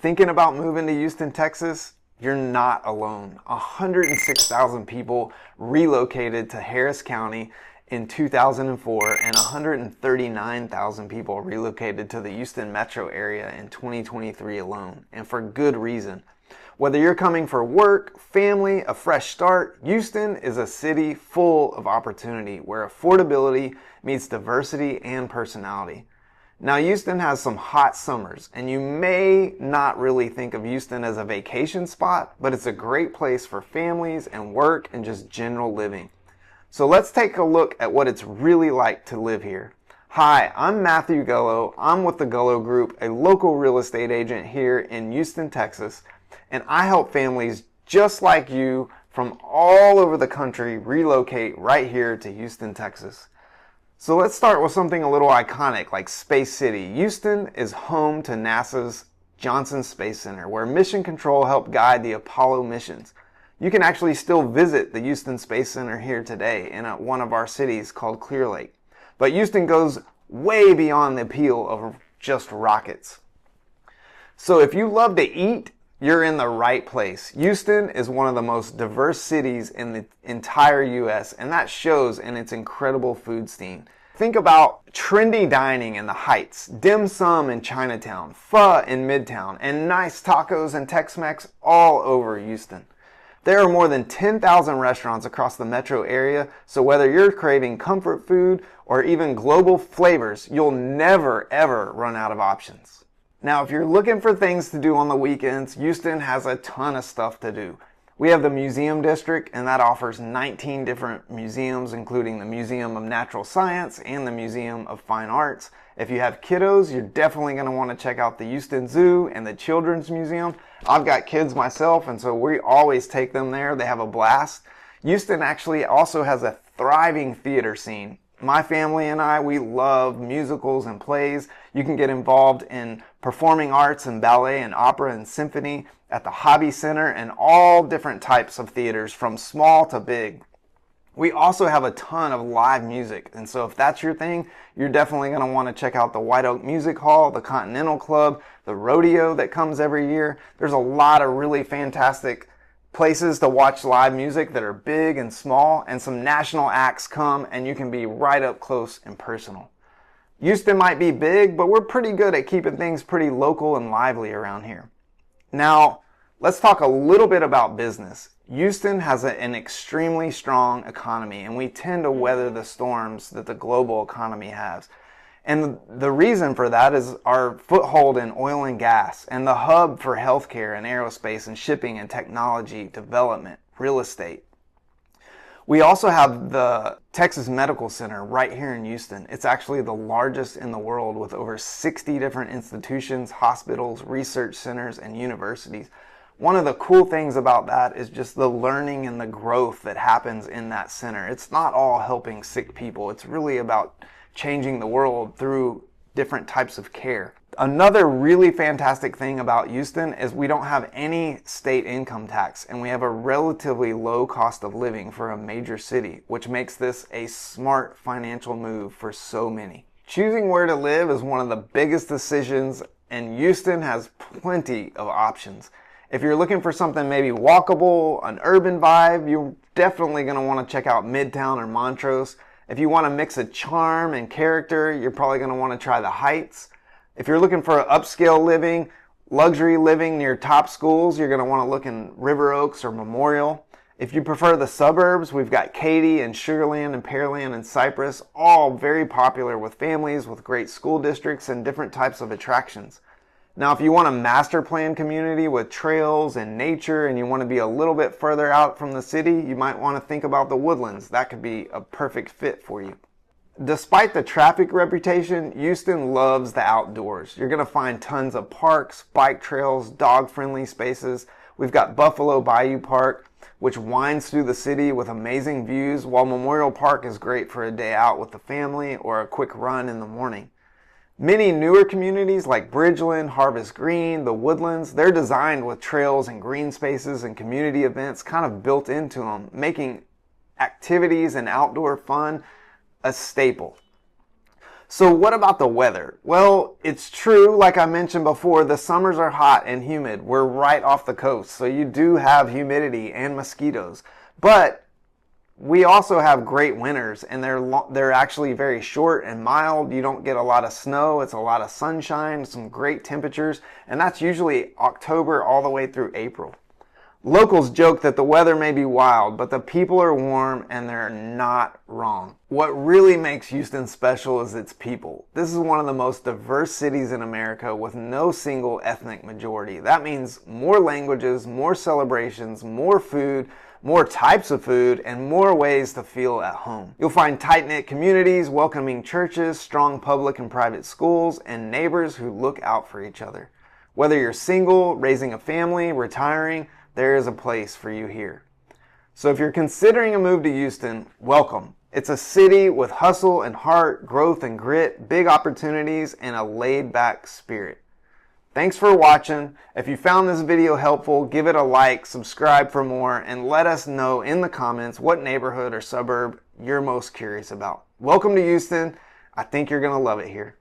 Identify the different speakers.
Speaker 1: Thinking about moving to Houston, Texas? You're not alone. 106,000 people relocated to Harris County in 2004, and 139,000 people relocated to the Houston metro area in 2023 alone, and for good reason. Whether you're coming for work, family, a fresh start, Houston is a city full of opportunity where affordability meets diversity and personality. Now, Houston has some hot summers, and you may not really think of Houston as a vacation spot, but it's a great place for families and work and just general living. So let's take a look at what it's really like to live here. Hi, I'm Matthew Gullo. I'm with the Gullo Group, a local real estate agent here in Houston, Texas, and I help families just like you from all over the country relocate right here to Houston, Texas. So let's start with something a little iconic like Space City. Houston is home to NASA's Johnson Space Center, where Mission Control helped guide the Apollo missions. You can actually still visit the Houston Space Center here today in one of our cities called Clear Lake. But Houston goes way beyond the appeal of just rockets. So if you love to eat, you're in the right place. Houston is one of the most diverse cities in the entire U.S., and that shows in its incredible food scene. Think about trendy dining in the Heights, dim sum in Chinatown, pho in Midtown, and nice tacos and Tex-Mex all over Houston. There are more than 10,000 restaurants across the metro area, so whether you're craving comfort food or even global flavors, you'll never ever run out of options. Now, if you're looking for things to do on the weekends, Houston has a ton of stuff to do. We have the Museum District, and that offers 19 different museums, including the Museum of Natural Science and the Museum of Fine Arts. If you have kiddos, you're definitely going to want to check out the Houston Zoo and the Children's Museum. I've got kids myself, and so we always take them there. They have a blast. Houston actually also has a thriving theater scene. My family and I, we love musicals and plays. You can get involved in performing arts and ballet and opera and symphony at the Hobby Center and all different types of theaters from small to big. We also have a ton of live music, and so if that's your thing, you're definitely going to want to check out the White Oak Music Hall, the Continental Club, the rodeo that comes every year. There's a lot of really fantastic places to watch live music that are big and small, and some national acts come and you can be right up close and personal. Houston might be big, but we're pretty good at keeping things pretty local and lively around here. Now, let's talk a little bit about business. Houston has an extremely strong economy, and we tend to weather the storms that the global economy has. And the reason for that is our foothold in oil and gas and the hub for healthcare and aerospace and shipping and technology development, real estate. We also have the Texas Medical Center right here in Houston. It's actually the largest in the world with over 60 different institutions, hospitals, research centers, and universities. One of the cool things about that is just the learning and the growth that happens in that center. It's not all helping sick people. It's really about changing the world through different types of care. Another really fantastic thing about Houston is we don't have any state income tax, and we have a relatively low cost of living for a major city, which makes this a smart financial move for so many. Choosing where to live is one of the biggest decisions, and Houston has plenty of options. If you're looking for something maybe walkable, an urban vibe, you're definitely going to want to check out Midtown or Montrose. If you want to mix of charm and character, you're probably going to want to try the Heights. If you're looking for upscale living, luxury living near top schools, you're going to want to look in River Oaks or Memorial. If you prefer the suburbs, we've got Katy and Sugarland and Pearland and Cypress, all very popular with families with great school districts and different types of attractions. Now, if you want a master plan community with trails and nature and you want to be a little bit further out from the city, you might want to think about the Woodlands. That could be a perfect fit for you. Despite the traffic reputation, Houston loves the outdoors. You're going to find tons of parks, bike trails, dog-friendly spaces. We've got Buffalo Bayou Park, which winds through the city with amazing views, while Memorial Park is great for a day out with the family or a quick run in the morning. Many newer communities like Bridgeland, Harvest Green, the Woodlands, they're designed with trails and green spaces and community events kind of built into them, making activities and outdoor fun a staple. So what about the weather? Well, it's true, like I mentioned before, the summers are hot and humid. We're right off the coast, so you do have humidity and mosquitoes. But we also have great winters, and they're actually very short and mild. You don't get a lot of snow. It's a lot of sunshine, some great temperatures, and that's usually October all the way through April. Locals joke that the weather may be wild, but the people are warm and they're not wrong. What really makes Houston special is its people. This is one of the most diverse cities in America with no single ethnic majority. That means more languages, more celebrations, more food, more types of food, and more ways to feel at home. You'll find tight-knit communities, welcoming churches, strong public and private schools, and neighbors who look out for each other. Whether you're single, raising a family, retiring, there is a place for you here. So if you're considering a move to Houston, welcome. It's a city with hustle and heart, growth and grit, big opportunities, and a laid-back spirit. Thanks for watching. If you found this video helpful, give it a like, subscribe for more, and let us know in the comments what neighborhood or suburb you're most curious about. Welcome to Houston. I think you're going to love it here.